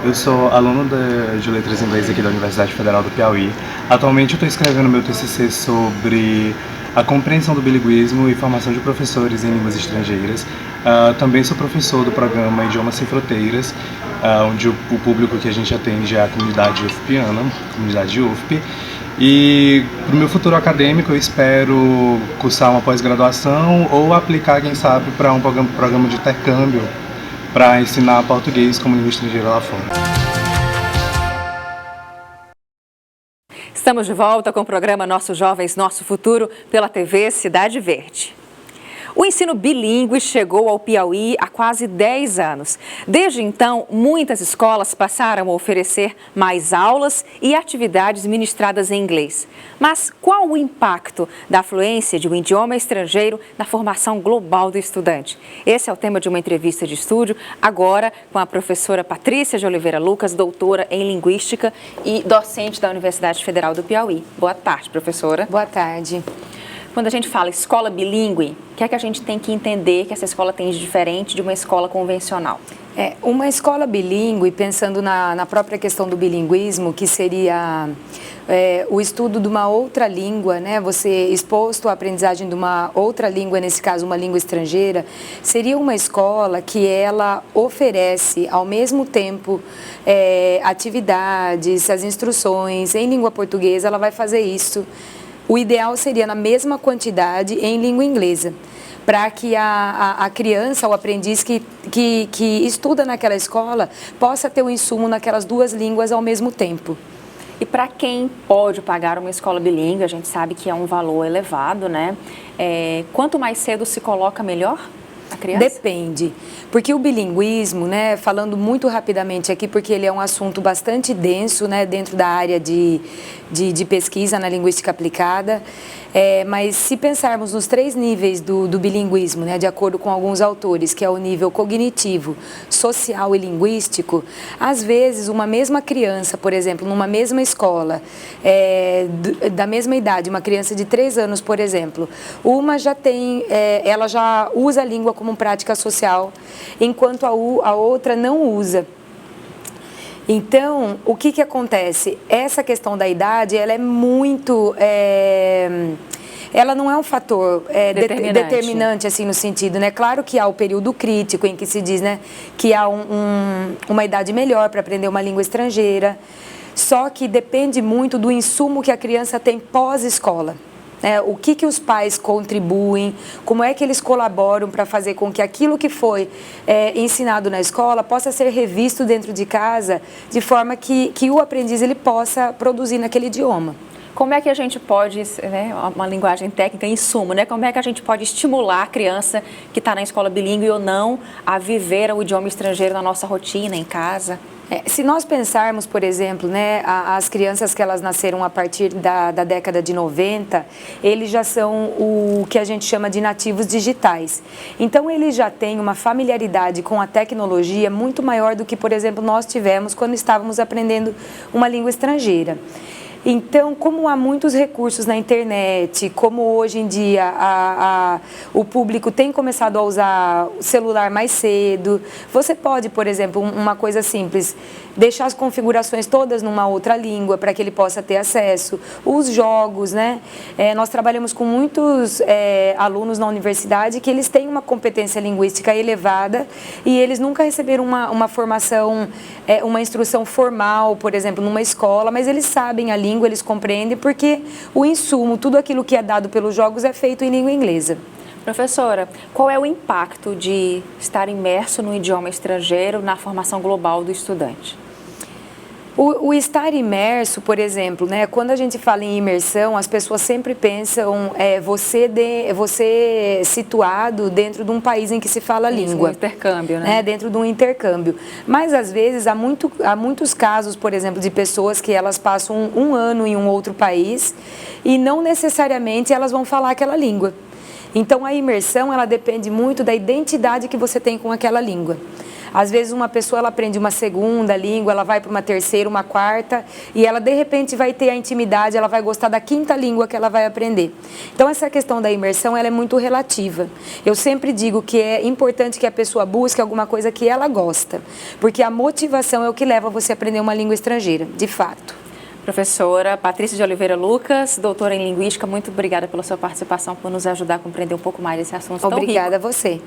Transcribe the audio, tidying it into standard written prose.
Eu sou aluno de Letras em Inglês aqui da Universidade Federal do Piauí. Atualmente eu estou escrevendo meu TCC sobre a compreensão do bilinguismo e formação de professores em línguas estrangeiras. Também sou professor do programa Idiomas Sem Fronteiras, onde o público que a gente atende é a comunidade UFPiana, comunidade UFP. E para o meu futuro acadêmico eu espero cursar uma pós-graduação ou aplicar, quem sabe, para um programa de intercâmbio para ensinar português como língua estrangeira lá fora. Estamos de volta com o programa Nossos Jovens, Nosso Futuro, pela TV Cidade Verde. O ensino bilíngue chegou ao Piauí há quase 10 anos. Desde então, muitas escolas passaram a oferecer mais aulas e atividades ministradas em inglês. Mas qual o impacto da fluência de um idioma estrangeiro na formação global do estudante? Esse é o tema de uma entrevista de estúdio, agora com a professora Patrícia de Oliveira Lucas, doutora em Linguística e docente da Universidade Federal do Piauí. Boa tarde, professora. Boa tarde. Quando a gente fala escola bilíngue, o que é que a gente tem que entender que essa escola tem de diferente de uma escola convencional? Uma escola bilíngue, pensando na própria questão do bilinguismo, que seria o estudo de uma outra língua, né? Você exposto à aprendizagem de uma outra língua, nesse caso uma língua estrangeira, seria uma escola que ela oferece ao mesmo tempo atividades, as instruções em língua portuguesa, ela vai fazer isso. O ideal seria na mesma quantidade em língua inglesa, para que a criança, o aprendiz que estuda naquela escola, possa ter o insumo naquelas duas línguas ao mesmo tempo. E para quem pode pagar uma escola bilíngue, a gente sabe que é um valor elevado, né? Quanto mais cedo se coloca, melhor a criança? Depende, porque o bilinguismo, né, falando muito rapidamente aqui, porque ele é um assunto bastante denso, né, dentro da área de pesquisa na linguística aplicada, mas se pensarmos nos 3 níveis do bilinguismo, né, de acordo com alguns autores, que é o nível cognitivo, social e linguístico, às vezes uma mesma criança, por exemplo, numa mesma escola, da mesma idade, uma criança de 3 anos, por exemplo, uma já tem, ela já usa a língua como prática social, enquanto a outra não usa. Então, o que acontece? Essa questão da idade, ela é muito... ela não é um fator determinante, assim, no sentido, né? Claro que há o período crítico em que se diz, né, que há uma idade melhor para aprender uma língua estrangeira, só que depende muito do insumo que a criança tem pós-escola. O que os pais contribuem, como é que eles colaboram para fazer com que aquilo que foi ensinado na escola possa ser revisto dentro de casa, de forma que o aprendiz ele possa produzir naquele idioma. Como é que a gente pode, né, uma linguagem técnica, insumo, né? Como é que a gente pode estimular a criança que está na escola bilíngue ou não a viver o idioma estrangeiro na nossa rotina, em casa? Se nós pensarmos, por exemplo, né, as crianças que elas nasceram a partir da década de 90, eles já são o que a gente chama de nativos digitais. Então, eles já têm uma familiaridade com a tecnologia muito maior do que, por exemplo, nós tivemos quando estávamos aprendendo uma língua estrangeira. Então, como há muitos recursos na internet, como hoje em dia o público tem começado a usar o celular mais cedo, você pode, por exemplo, uma coisa simples, deixar as configurações todas numa outra língua para que ele possa ter acesso. Os jogos, né? Nós trabalhamos com muitos alunos na universidade que eles têm uma competência linguística elevada e eles nunca receberam uma formação, uma instrução formal, por exemplo, numa escola, mas eles sabem a língua, eles compreendem, porque o insumo, tudo aquilo que é dado pelos jogos é feito em língua inglesa. Professora, qual é o impacto de estar imerso no idioma estrangeiro na formação global do estudante? O estar imerso, por exemplo, né, quando a gente fala em imersão, as pessoas sempre pensam você situado dentro de um país em que se fala a língua. Um intercâmbio, né? Dentro de um intercâmbio. Mas, às vezes, há muitos casos, por exemplo, de pessoas que elas passam um ano em um outro país e não necessariamente elas vão falar aquela língua. Então, a imersão, ela depende muito da identidade que você tem com aquela língua. Às vezes uma pessoa ela aprende uma segunda língua, ela vai para uma terceira, uma quarta, e ela de repente vai ter a intimidade, ela vai gostar da quinta língua que ela vai aprender. Então essa questão da imersão ela é muito relativa. Eu sempre digo que é importante que a pessoa busque alguma coisa que ela gosta, porque a motivação é o que leva você a aprender uma língua estrangeira, de fato. Professora Patrícia de Oliveira Lucas, doutora em Linguística, muito obrigada pela sua participação, por nos ajudar a compreender um pouco mais esse assunto tão rico. Obrigada a você.